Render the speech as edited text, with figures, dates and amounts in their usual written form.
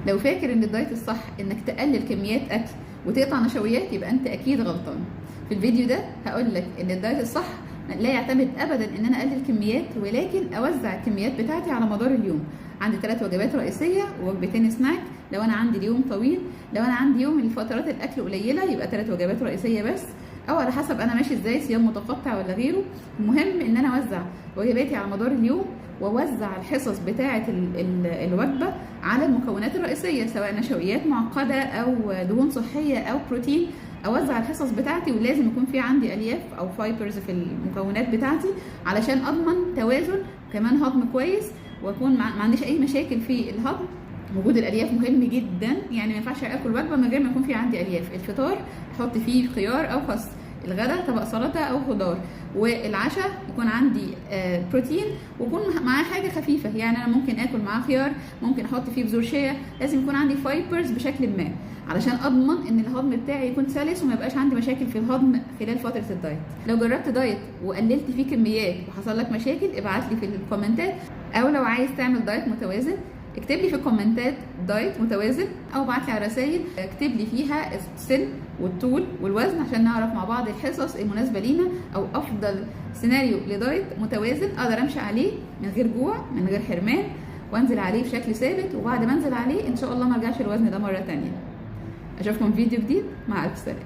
لو فاكر ان الدايت الصح انك تقلل كميات اكل وتقطع نشويات، يبقى انت اكيد غلطان. في الفيديو ده هقول لك ان الدايت الصح لا يعتمد ابدا ان انا اقلل كميات، ولكن اوزع الكميات بتاعتي على مدار اليوم. عندي 3 وجبات رئيسيه ووجبتين سناك لو انا عندي اليوم طويل. لو انا عندي يوم الفترات الاكل قليله يبقى 3 وجبات رئيسيه بس، او على حسب انا ماشي ازاي، صيام متقطع ولا غيره. المهم ان انا اوزع وجباتي على مدار اليوم، واوزع الحصص بتاعه الوجبه على المكونات الرئيسيه، سواء نشويات معقده او دهون صحيه او بروتين. اوزع الحصص بتاعتي، ولازم يكون في عندي الياف او فايبرز في المكونات بتاعتي علشان اضمن توازن وكمان هضم كويس، واكون ما عنديش اي مشاكل في الهضم. وجود الالياف مهم جدا، يعني ما ينفعش اكل وجبه من غير ما يكون في عندي الياف. الفطار احط فيه خيار او خس، الغداء طبق سلطه او خضار، والعشاء يكون عندي بروتين ويكون معاه حاجه خفيفه. يعني انا ممكن اكل معاه خيار، ممكن احط فيه بذور شيا. لازم يكون عندي فايبرز بشكل ما علشان اضمن ان الهضم بتاعي يكون سلس وما يبقاش عندي مشاكل في الهضم خلال فتره الدايت. لو جربت دايت وقللت فيه كميات وحصل لك مشاكل، ابعت لي في الكومنتات. او لو عايز تعمل دايت متوازن، اكتب لي في الكومنتات دايت متوازن، او ابعت لي على رسائل اكتب لي فيها السن والطول والوزن عشان نعرف مع بعض الحصص المناسبه لينا، او افضل سيناريو لدايت متوازن اقدر امشي عليه من غير جوع من غير حرمان، وانزل عليه بشكل ثابت، وبعد ما انزل عليه ان شاء الله ما ارجعش الوزن ده مره ثانيه. اشوفكم في فيديو جديد، مع الف سلامه.